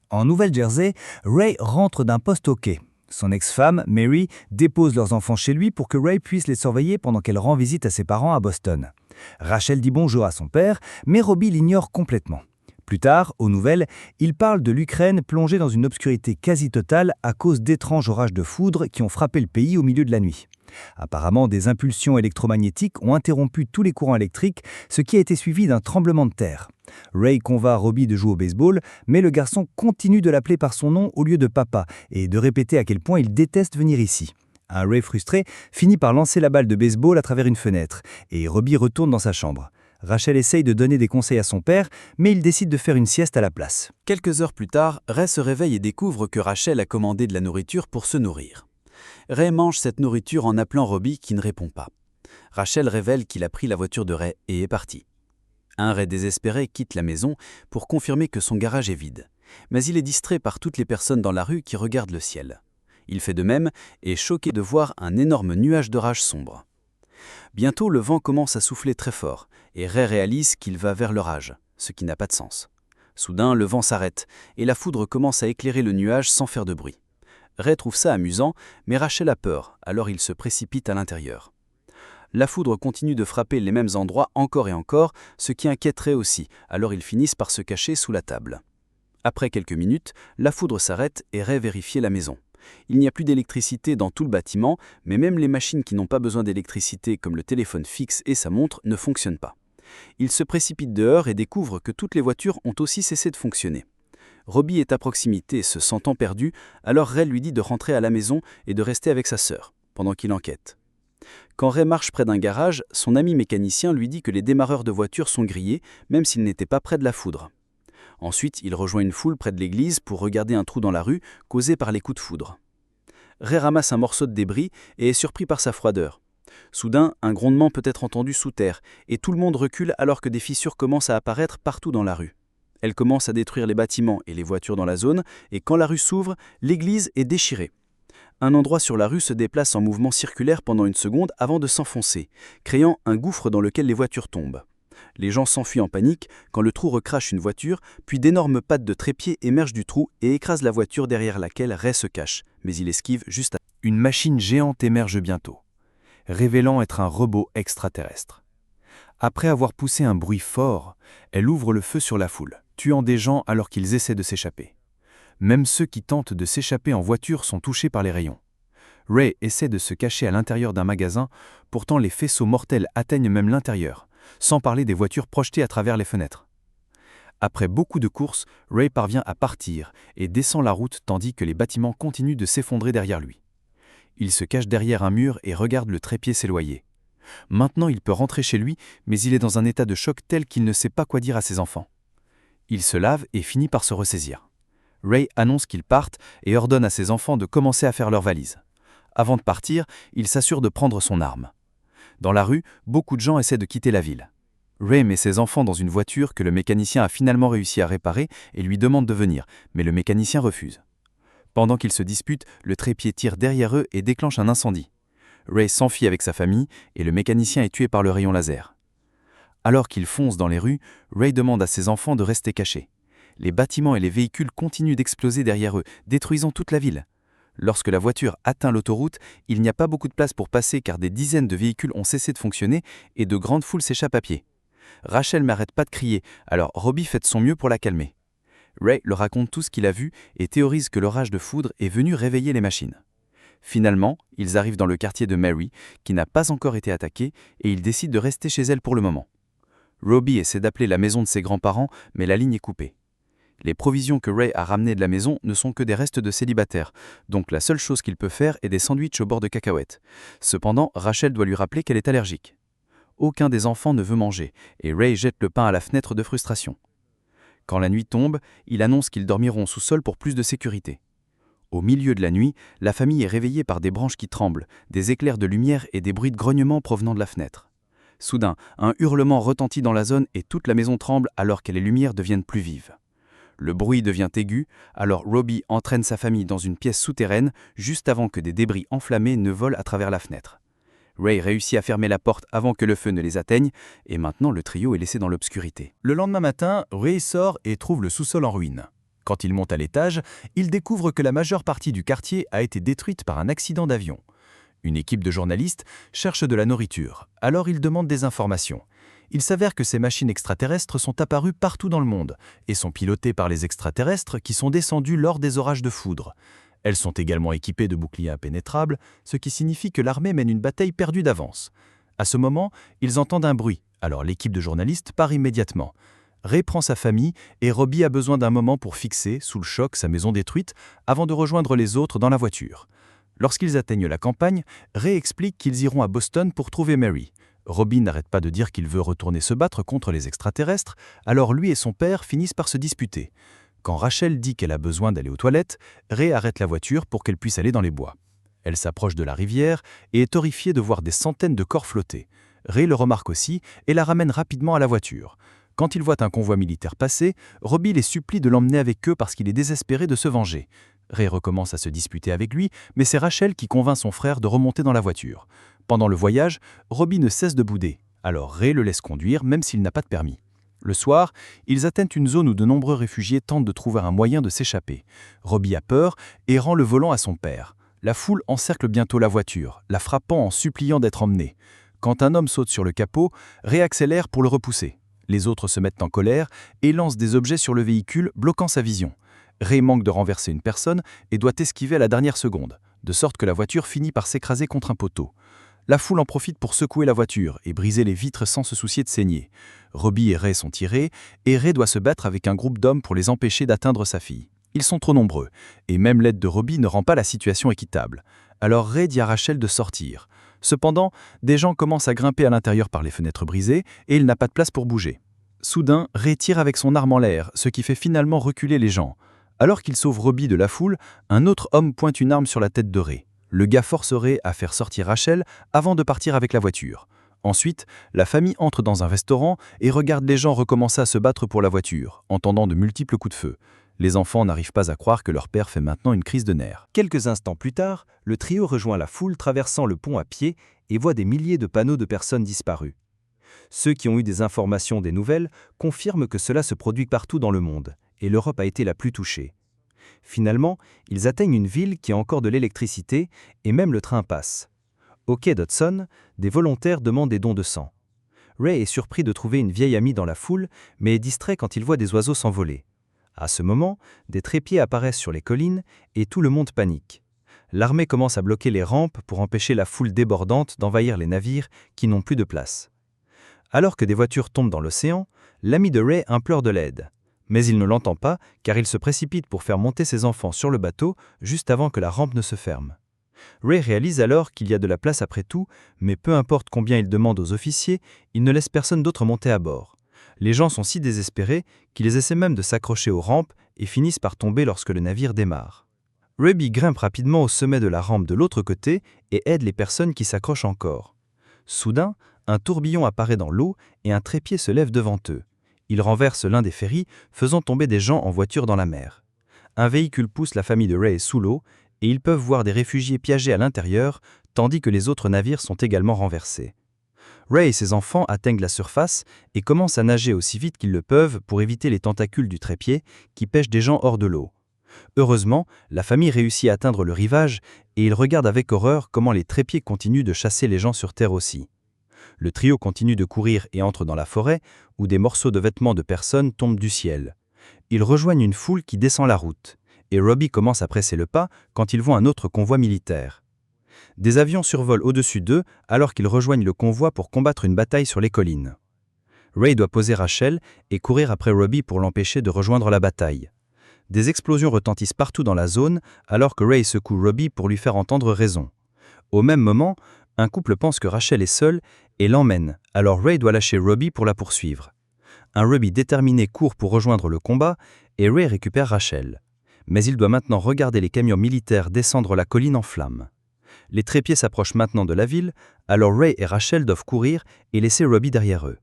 En Nouvelle-Jersey, Ray rentre d'un poste au quai. Son ex-femme, Mary, dépose leurs enfants chez lui pour que Ray puisse les surveiller pendant qu'elle rend visite à ses parents à Boston. Rachel dit bonjour à son père, mais Robbie l'ignore complètement. Plus tard, aux nouvelles, il parle de l'Ukraine plongée dans une obscurité quasi totale à cause d'étranges orages de foudre qui ont frappé le pays au milieu de la nuit. Apparemment, des impulsions électromagnétiques ont interrompu tous les courants électriques, ce qui a été suivi d'un tremblement de terre. Ray convainc Robbie de jouer au baseball, mais le garçon continue de l'appeler par son nom au lieu de papa et de répéter à quel point il déteste venir ici. Un Ray frustré finit par lancer la balle de baseball à travers une fenêtre, et Robbie retourne dans sa chambre. Rachel essaye de donner des conseils à son père, mais il décide de faire une sieste à la place. Quelques heures plus tard, Ray se réveille et découvre que Rachel a commandé de la nourriture pour se nourrir. Ray mange cette nourriture en appelant Robbie qui ne répond pas. Rachel révèle qu'il a pris la voiture de Ray et est parti. Un Ray désespéré quitte la maison pour confirmer que son garage est vide. Mais il est distrait par toutes les personnes dans la rue qui regardent le ciel. Il fait de même et est choqué de voir un énorme nuage d'orage sombre. Bientôt, le vent commence à souffler très fort et Ray réalise qu'il va vers l'orage, ce qui n'a pas de sens. Soudain, le vent s'arrête et la foudre commence à éclairer le nuage sans faire de bruit. Ray trouve ça amusant, mais Rachel a peur, alors il se précipite à l'intérieur. La foudre continue de frapper les mêmes endroits encore et encore, ce qui inquiète Ray aussi, alors ils finissent par se cacher sous la table. Après quelques minutes, la foudre s'arrête et Ray vérifie la maison. Il n'y a plus d'électricité dans tout le bâtiment, mais même les machines qui n'ont pas besoin d'électricité comme le téléphone fixe et sa montre ne fonctionnent pas. Il se précipite dehors et découvre que toutes les voitures ont aussi cessé de fonctionner. Robbie est à proximité, se sentant perdu, alors Ray lui dit de rentrer à la maison et de rester avec sa sœur, pendant qu'il enquête. Quand Ray marche près d'un garage, son ami mécanicien lui dit que les démarreurs de voitures sont grillés, même s'ils n'étaient pas près de la foudre. Ensuite, il rejoint une foule près de l'église pour regarder un trou dans la rue causé par les coups de foudre. Ray ramasse un morceau de débris et est surpris par sa froideur. Soudain, un grondement peut être entendu sous terre, et tout le monde recule alors que des fissures commencent à apparaître partout dans la rue. Elles commencent à détruire les bâtiments et les voitures dans la zone, et quand la rue s'ouvre, l'église est déchirée. Un endroit sur la rue se déplace en mouvement circulaire pendant une seconde avant de s'enfoncer, créant un gouffre dans lequel les voitures tombent. Les gens s'enfuient en panique quand le trou recrache une voiture, puis d'énormes pattes de trépied émergent du trou et écrasent la voiture derrière laquelle Ray se cache, mais il esquive juste après. Une machine géante émerge bientôt, révélant être un robot extraterrestre. Après avoir poussé un bruit fort, elle ouvre le feu sur la foule, tuant des gens alors qu'ils essaient de s'échapper. Même ceux qui tentent de s'échapper en voiture sont touchés par les rayons. Ray essaie de se cacher à l'intérieur d'un magasin, pourtant les faisceaux mortels atteignent même l'intérieur, sans parler des voitures projetées à travers les fenêtres. Après beaucoup de courses, Ray parvient à partir et descend la route tandis que les bâtiments continuent de s'effondrer derrière lui. Il se cache derrière un mur et regarde le trépied s'éloigner. Maintenant, il peut rentrer chez lui, mais il est dans un état de choc tel qu'il ne sait pas quoi dire à ses enfants. Il se lave et finit par se ressaisir. Ray annonce qu'ils partent et ordonne à ses enfants de commencer à faire leurs valises. Avant de partir, il s'assure de prendre son arme. Dans la rue, beaucoup de gens essaient de quitter la ville. Ray met ses enfants dans une voiture que le mécanicien a finalement réussi à réparer et lui demande de venir, mais le mécanicien refuse. Pendant qu'ils se disputent, le trépied tire derrière eux et déclenche un incendie. Ray s'enfuit avec sa famille et le mécanicien est tué par le rayon laser. Alors qu'ils foncent dans les rues, Ray demande à ses enfants de rester cachés. Les bâtiments et les véhicules continuent d'exploser derrière eux, détruisant toute la ville. Lorsque la voiture atteint l'autoroute, il n'y a pas beaucoup de place pour passer car des dizaines de véhicules ont cessé de fonctionner et de grandes foules s'échappent à pied. Rachel n'arrête pas de crier, alors Robbie fait de son mieux pour la calmer. Ray leur raconte tout ce qu'il a vu et théorise que l'orage de foudre est venu réveiller les machines. Finalement, ils arrivent dans le quartier de Mary, qui n'a pas encore été attaqué, et ils décident de rester chez elle pour le moment. Robbie essaie d'appeler la maison de ses grands-parents, mais la ligne est coupée. Les provisions que Ray a ramenées de la maison ne sont que des restes de célibataire, donc la seule chose qu'il peut faire est des sandwichs au beurre de cacahuètes. Cependant, Rachel doit lui rappeler qu'elle est allergique. Aucun des enfants ne veut manger, et Ray jette le pain à la fenêtre de frustration. Quand la nuit tombe, il annonce qu'ils dormiront au sous-sol pour plus de sécurité. Au milieu de la nuit, la famille est réveillée par des branches qui tremblent, des éclairs de lumière et des bruits de grognement provenant de la fenêtre. Soudain, un hurlement retentit dans la zone et toute la maison tremble alors que les lumières deviennent plus vives. Le bruit devient aigu, alors Robbie entraîne sa famille dans une pièce souterraine juste avant que des débris enflammés ne volent à travers la fenêtre. Ray réussit à fermer la porte avant que le feu ne les atteigne, et maintenant le trio est laissé dans l'obscurité. Le lendemain matin, Ray sort et trouve le sous-sol en ruine. Quand il monte à l'étage, il découvre que la majeure partie du quartier a été détruite par un accident d'avion. Une équipe de journalistes cherche de la nourriture, alors il demande des informations. Il s'avère que ces machines extraterrestres sont apparues partout dans le monde et sont pilotées par les extraterrestres qui sont descendus lors des orages de foudre. Elles sont également équipées de boucliers impénétrables, ce qui signifie que l'armée mène une bataille perdue d'avance. À ce moment, ils entendent un bruit, alors l'équipe de journalistes part immédiatement. Ray prend sa famille et Robbie a besoin d'un moment pour fixer, sous le choc, sa maison détruite avant de rejoindre les autres dans la voiture. Lorsqu'ils atteignent la campagne, Ray explique qu'ils iront à Boston pour trouver Mary. Robbie n'arrête pas de dire qu'il veut retourner se battre contre les extraterrestres, alors lui et son père finissent par se disputer. Quand Rachel dit qu'elle a besoin d'aller aux toilettes, Ray arrête la voiture pour qu'elle puisse aller dans les bois. Elle s'approche de la rivière et est horrifiée de voir des centaines de corps flotter. Ray le remarque aussi et la ramène rapidement à la voiture. Quand il voit un convoi militaire passer, Robbie les supplie de l'emmener avec eux parce qu'il est désespéré de se venger. Ray recommence à se disputer avec lui, mais c'est Rachel qui convainc son frère de remonter dans la voiture. Pendant le voyage, Robbie ne cesse de bouder, alors Ray le laisse conduire même s'il n'a pas de permis. Le soir, ils atteignent une zone où de nombreux réfugiés tentent de trouver un moyen de s'échapper. Robbie a peur et rend le volant à son père. La foule encercle bientôt la voiture, la frappant en suppliant d'être emmenée. Quand un homme saute sur le capot, Ray accélère pour le repousser. Les autres se mettent en colère et lancent des objets sur le véhicule, bloquant sa vision. Ray manque de renverser une personne et doit esquiver à la dernière seconde, de sorte que la voiture finit par s'écraser contre un poteau. La foule en profite pour secouer la voiture et briser les vitres sans se soucier de saigner. Robbie et Ray sont tirés, et Ray doit se battre avec un groupe d'hommes pour les empêcher d'atteindre sa fille. Ils sont trop nombreux, et même l'aide de Robbie ne rend pas la situation équitable. Alors Ray dit à Rachel de sortir. Cependant, des gens commencent à grimper à l'intérieur par les fenêtres brisées, et il n'a pas de place pour bouger. Soudain, Ray tire avec son arme en l'air, ce qui fait finalement reculer les gens. Alors qu'il sauve Robbie de la foule, un autre homme pointe une arme sur la tête de Ray. Le gars force Ray à faire sortir Rachel avant de partir avec la voiture. Ensuite, la famille entre dans un restaurant et regarde les gens recommencer à se battre pour la voiture, entendant de multiples coups de feu. Les enfants n'arrivent pas à croire que leur père fait maintenant une crise de nerfs. Quelques instants plus tard, le trio rejoint la foule traversant le pont à pied et voit des milliers de panneaux de personnes disparues. Ceux qui ont eu des informations des nouvelles confirment que cela se produit partout dans le monde, et l'Europe a été la plus touchée. Finalement, ils atteignent une ville qui a encore de l'électricité et même le train passe. Au quai d'Hudson, des volontaires demandent des dons de sang. Ray est surpris de trouver une vieille amie dans la foule, mais est distrait quand il voit des oiseaux s'envoler. À ce moment, des trépieds apparaissent sur les collines et tout le monde panique. L'armée commence à bloquer les rampes pour empêcher la foule débordante d'envahir les navires qui n'ont plus de place. Alors que des voitures tombent dans l'océan, l'ami de Ray implore de l'aide. Mais il ne l'entend pas car il se précipite pour faire monter ses enfants sur le bateau juste avant que la rampe ne se ferme. Ray réalise alors qu'il y a de la place après tout, mais peu importe combien il demande aux officiers, il ne laisse personne d'autre monter à bord. Les gens sont si désespérés qu'ils essaient même de s'accrocher aux rampes et finissent par tomber lorsque le navire démarre. Robbie grimpe rapidement au sommet de la rampe de l'autre côté et aide les personnes qui s'accrochent encore. Soudain, un tourbillon apparaît dans l'eau et un trépied se lève devant eux. Il renverse l'un des ferries, faisant tomber des gens en voiture dans la mer. Un véhicule pousse la famille de Ray sous l'eau et ils peuvent voir des réfugiés piégés à l'intérieur, tandis que les autres navires sont également renversés. Ray et ses enfants atteignent la surface et commencent à nager aussi vite qu'ils le peuvent pour éviter les tentacules du trépied qui pêchent des gens hors de l'eau. Heureusement, la famille réussit à atteindre le rivage et ils regardent avec horreur comment les trépieds continuent de chasser les gens sur terre aussi. Le trio continue de courir et entre dans la forêt, où des morceaux de vêtements de personnes tombent du ciel. Ils rejoignent une foule qui descend la route, et Robbie commence à presser le pas quand ils voient un autre convoi militaire. Des avions survolent au-dessus d'eux alors qu'ils rejoignent le convoi pour combattre une bataille sur les collines. Ray doit poser Rachel et courir après Robbie pour l'empêcher de rejoindre la bataille. Des explosions retentissent partout dans la zone alors que Ray secoue Robbie pour lui faire entendre raison. Au même moment, un couple pense que Rachel est seule et l'emmène, alors Ray doit lâcher Robbie pour la poursuivre. Un Robbie déterminé court pour rejoindre le combat et Ray récupère Rachel. Mais il doit maintenant regarder les camions militaires descendre la colline en flammes. Les trépieds s'approchent maintenant de la ville, alors Ray et Rachel doivent courir et laisser Robbie derrière eux.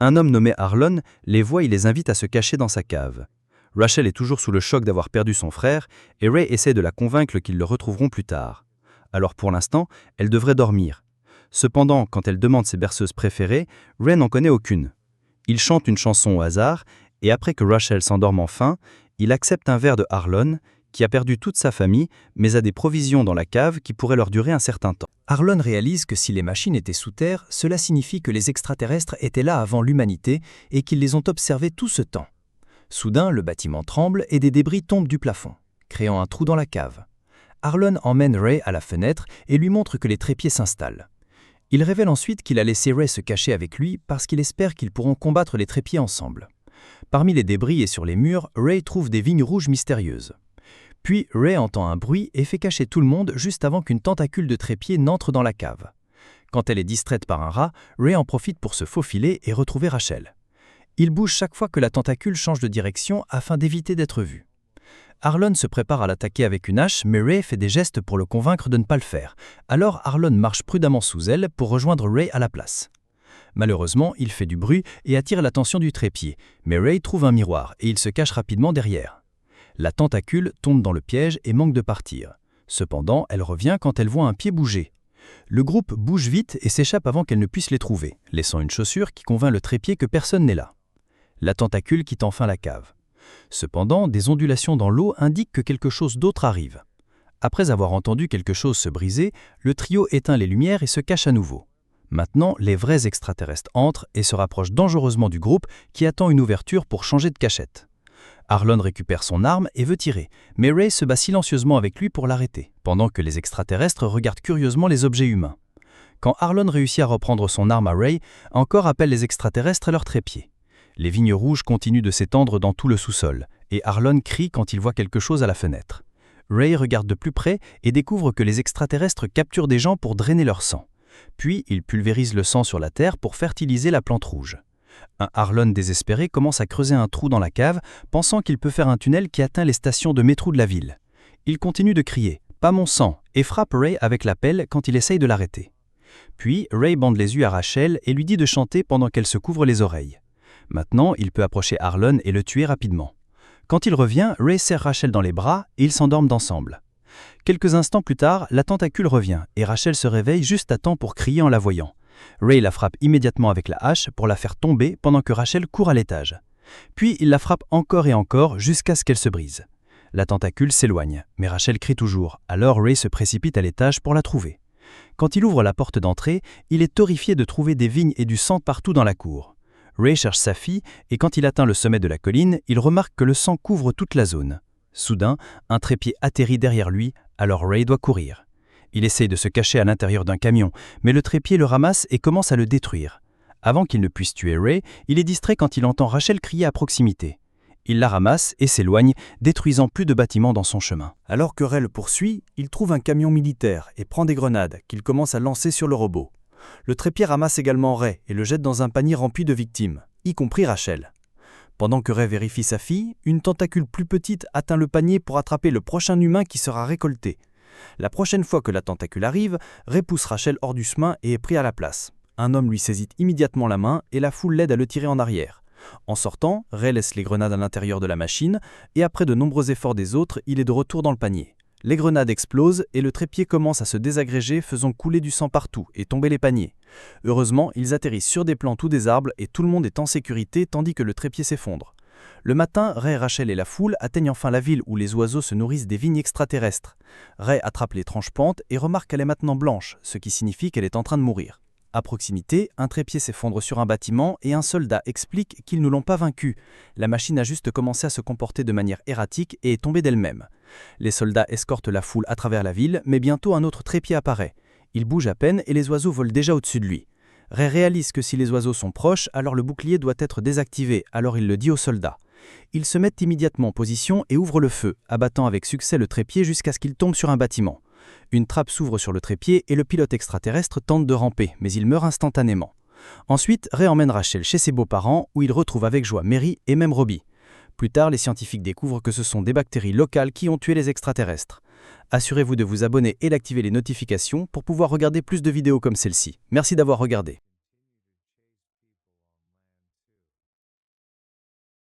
Un homme nommé Harlon les voit et les invite à se cacher dans sa cave. Rachel est toujours sous le choc d'avoir perdu son frère et Ray essaie de la convaincre qu'ils le retrouveront plus tard. Alors pour l'instant, elle devrait dormir. Cependant, quand elle demande ses berceuses préférées, Ray n'en connaît aucune. Il chante une chanson au hasard, et après que Rachel s'endorme enfin, Il accepte un verre de Harlon, qui a perdu toute sa famille, mais a des provisions dans la cave qui pourraient leur durer un certain temps. Harlon réalise que si les machines étaient sous terre, cela signifie que les extraterrestres étaient là avant l'humanité et qu'ils les ont observés tout ce temps. Soudain, le bâtiment tremble et des débris tombent du plafond, créant un trou dans la cave. Harlon emmène Ray à la fenêtre et lui montre que les trépieds s'installent. Il révèle ensuite qu'il a laissé Ray se cacher avec lui parce qu'il espère qu'ils pourront combattre les trépieds ensemble. Parmi les débris et sur les murs, Ray trouve des vignes rouges mystérieuses. Puis Ray entend un bruit et fait cacher tout le monde juste avant qu'une tentacule de trépied n'entre dans la cave. Quand elle est distraite par un rat, Ray en profite pour se faufiler et retrouver Rachel. Il bouge chaque fois que la tentacule change de direction afin d'éviter d'être vu. Harlon se prépare à l'attaquer avec une hache, mais Ray fait des gestes pour le convaincre de ne pas le faire. Alors Harlon marche prudemment sous elle pour rejoindre Ray à la place. Malheureusement, il fait du bruit et attire l'attention du trépied, mais Ray trouve un miroir et il se cache rapidement derrière. La tentacule tombe dans le piège et manque de partir. Cependant, elle revient quand elle voit un pied bouger. Le groupe bouge vite et s'échappe avant qu'elle ne puisse les trouver, laissant une chaussure qui convainc le trépied que personne n'est là. La tentacule quitte enfin la cave. Cependant, des ondulations dans l'eau indiquent que quelque chose d'autre arrive. Après avoir entendu quelque chose se briser, le trio éteint les lumières et se cache à nouveau. Maintenant, les vrais extraterrestres entrent et se rapprochent dangereusement du groupe qui attend une ouverture pour changer de cachette. Harlon récupère son arme et veut tirer, mais Ray se bat silencieusement avec lui pour l'arrêter, pendant que les extraterrestres regardent curieusement les objets humains. Quand Harlon réussit à reprendre son arme à Ray, encore appelle les extraterrestres à leur trépied. Les vignes rouges continuent de s'étendre dans tout le sous-sol, et Harlon crie quand il voit quelque chose à la fenêtre. Ray regarde de plus près et découvre que les extraterrestres capturent des gens pour drainer leur sang. Puis il pulvérise le sang sur la terre pour fertiliser la plante rouge. Un Harlon désespéré commence à creuser un trou dans la cave, pensant qu'il peut faire un tunnel qui atteint les stations de métro de la ville. Il continue de crier « Pas mon sang !» et frappe Ray avec la pelle quand il essaye de l'arrêter. Puis Ray bande les yeux à Rachel et lui dit de chanter pendant qu'elle se couvre les oreilles. Maintenant, il peut approcher Harlon et le tuer rapidement. Quand il revient, Ray serre Rachel dans les bras et ils s'endorment ensemble. Quelques instants plus tard, la tentacule revient et Rachel se réveille juste à temps pour crier en la voyant. Ray la frappe immédiatement avec la hache pour la faire tomber pendant que Rachel court à l'étage. Puis il la frappe encore et encore jusqu'à ce qu'elle se brise. La tentacule s'éloigne, mais Rachel crie toujours, alors Ray se précipite à l'étage pour la trouver. Quand il ouvre la porte d'entrée, il est horrifié de trouver des vignes et du sang partout dans la cour. Ray cherche sa fille et quand il atteint le sommet de la colline, il remarque que le sang couvre toute la zone. Soudain, un trépied atterrit derrière lui, alors Ray doit courir. Il essaye de se cacher à l'intérieur d'un camion, mais le trépied le ramasse et commence à le détruire. Avant qu'il ne puisse tuer Ray, il est distrait quand il entend Rachel crier à proximité. Il la ramasse et s'éloigne, détruisant plus de bâtiments dans son chemin. Alors que Ray le poursuit, il trouve un camion militaire et prend des grenades qu'il commence à lancer sur le robot. Le trépied ramasse également Ray et le jette dans un panier rempli de victimes, y compris Rachel. Pendant que Ray vérifie sa fille, une tentacule plus petite atteint le panier pour attraper le prochain humain qui sera récolté. La prochaine fois que la tentacule arrive, Ray pousse Rachel hors du chemin et est pris à la place. Un homme lui saisit immédiatement la main et la foule l'aide à le tirer en arrière. En sortant, Ray laisse les grenades à l'intérieur de la machine et après de nombreux efforts des autres, il est de retour dans le panier. Les grenades explosent et le trépied commence à se désagréger faisant couler du sang partout et tomber les paniers. Heureusement, ils atterrissent sur des plantes ou des arbres et tout le monde est en sécurité tandis que le trépied s'effondre. Le matin, Ray, Rachel et la foule atteignent enfin la ville où les oiseaux se nourrissent des vignes extraterrestres. Ray attrape l'étrange plante et remarque qu'elle est maintenant blanche, ce qui signifie qu'elle est en train de mourir. À proximité, un trépied s'effondre sur un bâtiment et un soldat explique qu'ils ne l'ont pas vaincu. La machine a juste commencé à se comporter de manière erratique et est tombée d'elle-même. Les soldats escortent la foule à travers la ville, mais bientôt un autre trépied apparaît. Il bouge à peine et les oiseaux volent déjà au-dessus de lui. Ray réalise que si les oiseaux sont proches, alors le bouclier doit être désactivé, alors il le dit aux soldats. Ils se mettent immédiatement en position et ouvrent le feu, abattant avec succès le trépied jusqu'à ce qu'il tombe sur un bâtiment. Une trappe s'ouvre sur le trépied et le pilote extraterrestre tente de ramper, mais il meurt instantanément. Ensuite, Ray emmène Rachel chez ses beaux-parents, où il retrouve avec joie Mary et même Robbie. Plus tard, les scientifiques découvrent que ce sont des bactéries locales qui ont tué les extraterrestres. Assurez-vous de vous abonner et d'activer les notifications pour pouvoir regarder plus de vidéos comme celle-ci. Merci d'avoir regardé.